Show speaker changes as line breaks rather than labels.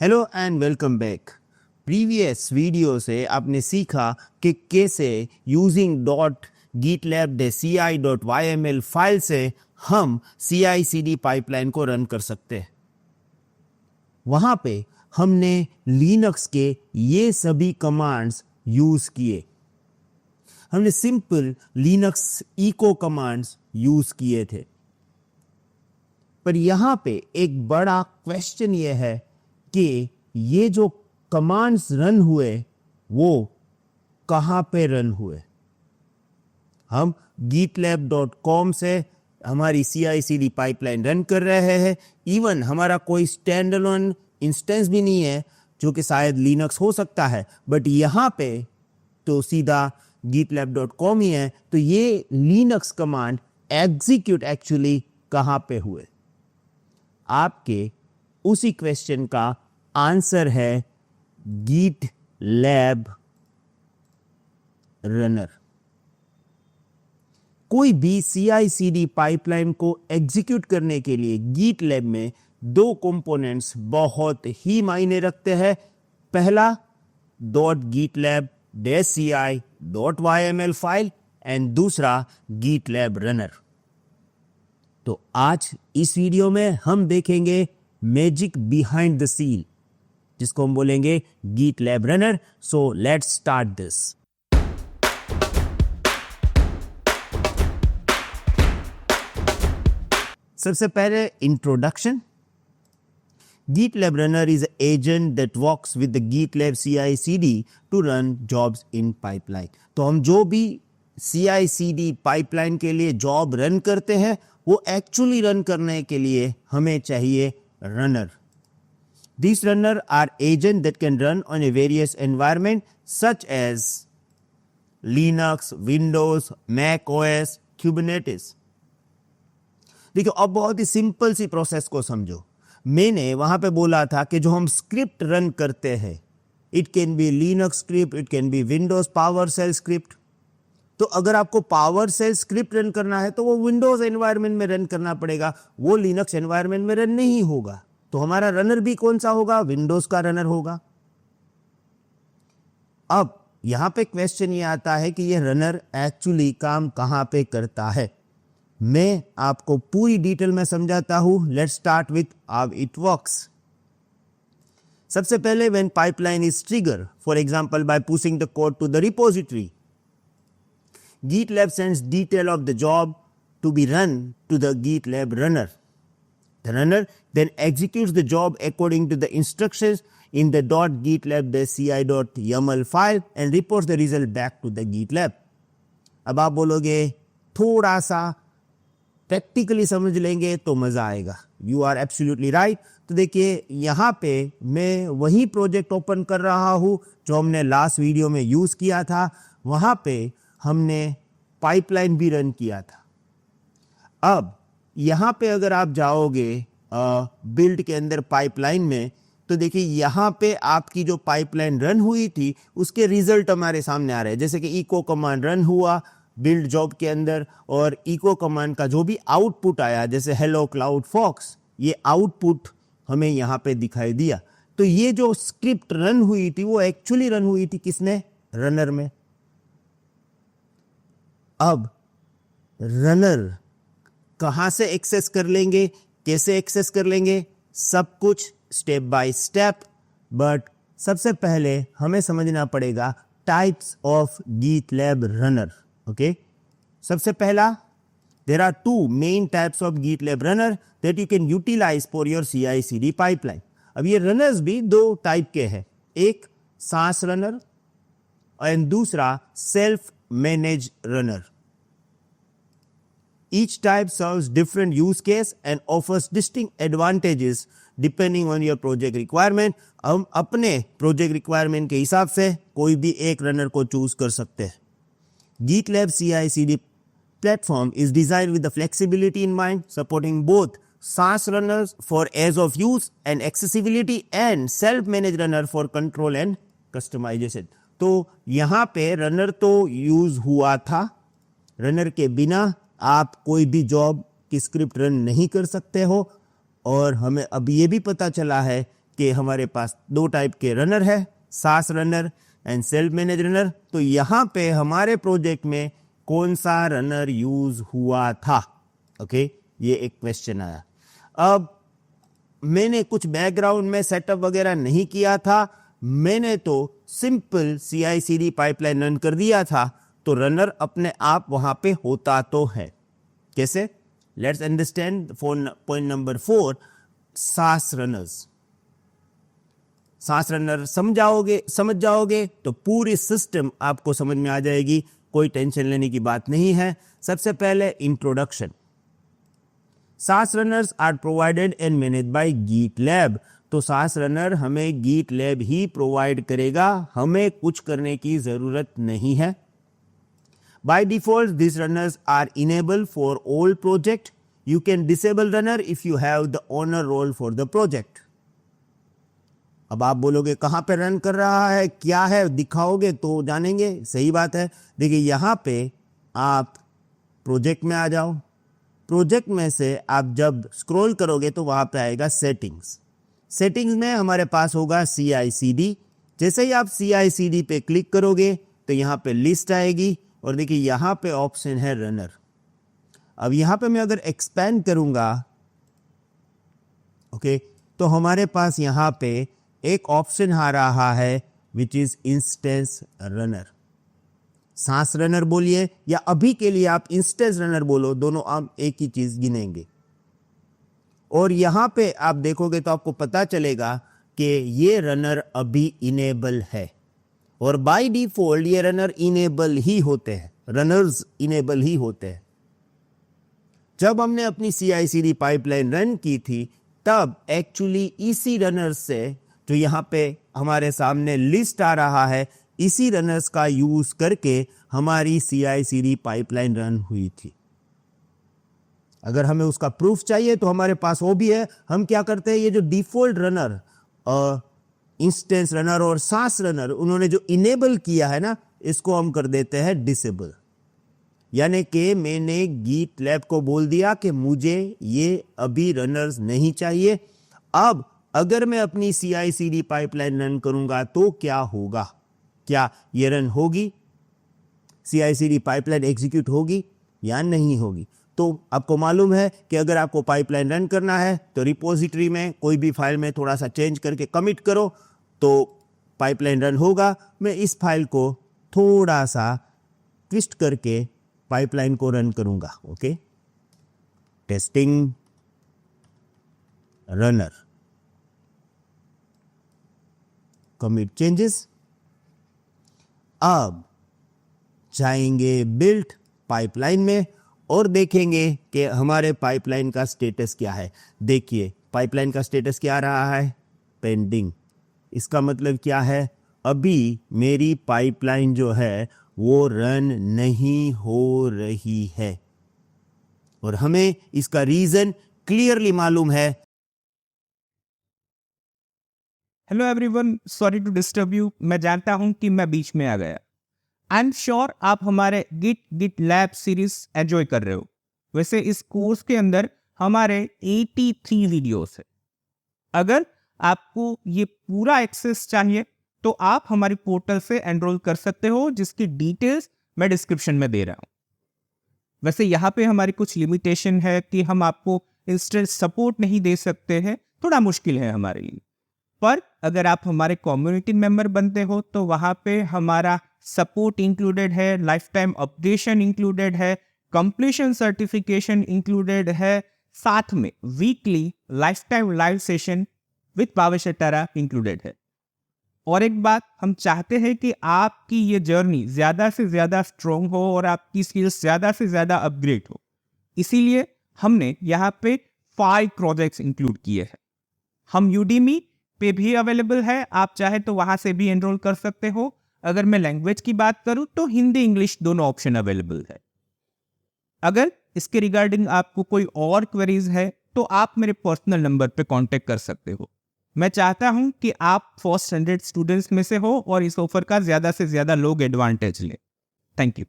Hello and welcome back. Previous video से आपने सीखा कि कैसे यूजिंग .gitlab.ci.yml फाइल से हम CI/CD पाइपलाइन को रन कर सकते हैं। वहां पे हमने लिनक्स के ये सभी कमांड्स यूज किए। हमने simple Linux echo commands use किए थे। पर यहां पे एक बड़ा क्वेश्चन ये है कि ये जो कमांड्स रन हुए वो कहां पे रन हुए। हम gitlab.com से हमारी CI/CD पाइपलाइन रन कर रहे हैं। इवन हमारा कोई स्टैंड अलोन इंस्टेंस भी नहीं है, जो कि शायद लिनक्स हो सकता है, बट यहां पे तो सीधा gitlab.com ही है। तो ये लिनक्स कमांड एग्जीक्यूट एक्चुअली कहां पे हुए? आपके उसी क्वेश्चन का आंसर है GitLab रनर। कोई भी CI/CD पाइपलाइन को एग्जीक्यूट करने के लिए GitLab में दो कंपोनेंट्स बहुत ही मायने रखते हैं। पहला .gitlab-ci.yml फाइल एंड दूसरा GitLab रनर। तो आज इस वीडियो में हम देखेंगे मैजिक बिहाइंड द सीन, जिसको हम बोलेंगे GitLab runner. So let's start this. सबसे पहले introduction. GitLab runner is an agent that works with the GitLab CI/CD to run jobs in pipeline। तो हम जो भी CI/CD पाइपलाइन के लिए जॉब रन करते हैं वो एक्चुअली रन करने के लिए हमें चाहिए runner. These runner are agents that can run on a various environment such as Linux, Windows, Mac OS, Kubernetes। देखो अब बहुत ही सिंपल सी प्रोसेस को समझो। मैंने वहां पे बोला था कि जो हम स्क्रिप्ट रन करते हैं, it can be Linux script, it can be Windows PowerShell script. तो अगर आपको पावरशेल स्क्रिप्ट रन करना है तो वो विंडोज एनवायरनमेंट में रन करना पड़ेगा, वो लिनक्स एनवायरनमेंट में रन नहीं होगा। तो हमारा रनर भी कौन सा होगा? विंडोज का रनर होगा। अब यहां पे क्वेश्चन ये आता है कि ये रनर एक्चुअली काम कहां पे करता है। मैं आपको पूरी डिटेल में समझाता हूं। Let's start with how it works. सबसे पहले when pipeline is trigger, for example by pushing the code to the repository, GitLab sends detail of the job to be run to the GitLab runner. The runner then executes the job according to the instructions in the .gitlab.ci.yml file and reports the result back to the GitLab। अब आप बोलोगे थोड़ा सा practically समझ लेंगे तो मजा आएगा। You are absolutely right. तो देखिए यहाँ पे मैं वही प्रोजेक्ट ओपन कर रहा हूँ जो हमने लास्ट वीडियो में यूज किया था। वहां पे हमने पाइपलाइन भी रन किया था। अब यहां पे अगर आप जाओगे बिल्ड के अंदर पाइपलाइन में, तो देखिए यहां पे आपकी जो पाइपलाइन रन हुई थी उसके रिजल्ट हमारे सामने आ रहे हैं। जैसे कि इको कमांड रन हुआ बिल्ड जॉब के अंदर, और इको कमांड का जो भी आउटपुट आया, जैसे हेलो क्लाउड फॉक्स, ये आउटपुट हमें यहां पे दिखाई दिया। तो ये जो स्क्रिप्ट रन हुई थी वो एक्चुअली रन हुई थी किसने? रनर में। अब रनर कहां से एक्सेस कर लेंगे, कैसे एक्सेस कर लेंगे, सब कुछ स्टेप बाय स्टेप। बट सबसे पहले हमें समझना पड़ेगा types of GitLab runner. Okay, सबसे पहला, there are two main types of GitLab runner that you can utilise for your CI/CD pipeline. अब ये रनर्स भी दो टाइप के हैं, एक सांस रनर एंड दूसरा self manage runner. Each type serves different use case and offers distinct advantages depending on your project requirement। हम अपने प्रोजेक्ट रिक्वायरमेंट के हिसाब से कोई भी एक रनर को चूज कर सकते हैं। GitLab CI/CD platform is designed with the flexibility in mind, supporting both SaaS runners for ease of use and accessibility and self-managed runner for control and customization। तो यहाँ पे रनर तो यूज हुआ था। रनर के बिना आप कोई भी जॉब की स्क्रिप्ट रन नहीं कर सकते हो। और हमें अब ये भी पता चला है कि हमारे पास दो टाइप के रनर है, सास runner and self manage runner. तो यहाँ पे हमारे प्रोजेक्ट में कौन सा रनर यूज हुआ था? ओके, ये एक क्वेश्चन आया। अब मैंने कुछ बैकग्राउंड में सेटअप वगैरह नहीं किया था, मैंने तो सिंपल CI/CD पाइपलाइन रन कर दिया था, तो रनर अपने आप वहां पे होता तो है। कैसे? लेट्स अंडरस्टैंड पॉइंट नंबर 4, सास रनर्स। सास रनर समझ जाओगे तो पूरी सिस्टम आपको समझ में आ जाएगी, कोई टेंशन लेने की बात नहीं है। सबसे पहले introduction. SaaS runners are provided and manage by GitLab। तो सास रनर हमें GitLab ही प्रोवाइड करेगा, हमें कुछ करने की जरूरत नहीं है। By default, these runners are enabled for all project. You can disable runner if you have the owner role for the project. अब आप बोलोगे कहाँ पे रन कर रहा है, क्या है, दिखाओगे तो जानेंगे। सही बात है। देखिए यहाँ पे आप प्रोजेक्ट में आ जाओ, प्रोजेक्ट में से आप जब स्क्रॉल करोगे तो वहाँ पे आएगा सेटिंग्स। सेटिंग्स में हमारे पास होगा CI/CD। जैसे ही आप CI/CD पे क्लिक करोगे तो यहाँ पे लिस्ट आएगी और देखिए यहाँ पे ऑप्शन है रनर। अब यहाँ पे मैं अगर एक्सपेंड करूंगा, ओके, तो हमारे पास यहाँ पे एक ऑप्शन आ रहा है विच इज इंस्टेंस रनर। सांस रनर बोलिए या अभी के लिए आप इंस्टेंस रनर बोलो, दोनों आप एक ही चीज गिनेंगे। और यहां पे आप देखोगे तो आपको पता चलेगा कि ये रनर अभी इनेबल है और बाय डिफॉल्ट ये रनर इनेबल ही होते हैं, रनर्स इनेबल ही होते हैं। जब हमने अपनी CI/CD पाइपलाइन रन की थी तब एक्चुअली इसी रनर्स से, जो यहाँ पे हमारे सामने लिस्ट आ रहा है, इसी रनर्स का यूज करके हमारी CI/CD पाइपलाइन रन हुई थी। अगर हमें उसका प्रूफ चाहिए तो हमारे पास वो भी है। हम क्या करते हैं, ये जो डिफॉल्ट रनर, इंस्टेंस रनर और सास रनर, उन्होंने जो इनेबल किया है ना, इसको हम कर देते हैं डिसेबल। यानी कि मैंने GitLab को बोल दिया कि मुझे ये अभी रनर्स नहीं चाहिए। अब अगर मैं अपनी CI/CD पाइपलाइन रन करूंगा तो क्या होगा? क्या ये रन होगी? CI/CD पाइपलाइन एग्जीक्यूट होगी या नहीं होगी? तो आपको मालूम है कि अगर आपको पाइपलाइन रन करना है तो रिपोजिटरी में कोई भी फाइल में थोड़ा सा चेंज करके कमिट करो तो पाइपलाइन रन होगा। मैं इस फाइल को थोड़ा सा ट्विस्ट करके पाइपलाइन को रन करूंगा। Okay, testing runner, commit changes. अब जाएंगे बिल्ड पाइपलाइन में और देखेंगे कि हमारे पाइपलाइन का स्टेटस क्या है। देखिए पाइपलाइन का स्टेटस क्या आ रहा है, पेंडिंग। इसका मतलब क्या है, अभी मेरी पाइपलाइन जो है वो रन नहीं हो रही है और हमें इसका रीजन क्लियरली मालूम है।
Hello everyone, sorry to disturb you. मैं जानता हूं कि मैं बीच में आ गया। आई एम श्योर आप हमारे GitLab सीरीज एंजॉय कर रहे हो। वैसे इस कोर्स के अंदर हमारे 83 वीडियोस है। अगर आपको ये पूरा एक्सेस चाहिए तो आप हमारी पोर्टल से एनरोल कर सकते हो, जिसकी डिटेल्स मैं डिस्क्रिप्शन में दे रहा हूं। वैसे यहाँ पे हमारी कुछ लिमिटेशन है कि हम आपको इंस्टेंट सपोर्ट नहीं दे सकते हैं, थोड़ा मुश्किल है हमारे लिए। पर अगर आप हमारे कम्युनिटी मेंबर बनते हो तो वहाँ पे हमारा सपोर्ट इंक्लूडेड है, लाइफ टाइम अपडेशन इंक्लूडेड है, कंप्लीशन सर्टिफिकेशन इंक्लूडेड है, साथ में weekly life time live session with Bhavesh अटारा included है। और एक बात, हम चाहते हैं कि आपकी ये जर्नी ज्यादा से ज्यादा स्ट्रॉन्ग हो और आपकी स्किल्स ज्यादा से ज्यादा अपग्रेड हो। इसीलिए हमने यहाँ पे 5 प्रोजेक्ट्स इंक्लूड किए हैं। हम Udemy पे भी अवेलेबल है, आप चाहे तो वहां से भी एनरोल कर सकते हो। अगर मैं लैंग्वेज की बात करूं तो हिंदी इंग्लिश दोनों ऑप्शन अवेलेबल है। अगर इसके रिगार्डिंग आपको कोई और क्वेरीज है तो आप मेरे पर्सनल नंबर पे कांटेक्ट कर सकते हो। मैं चाहता हूं कि आप फर्स्ट 100 स्टूडेंट्स में से हो और इस ऑफर का ज्यादा से ज्यादा लोग एडवांटेज लें। Thank you.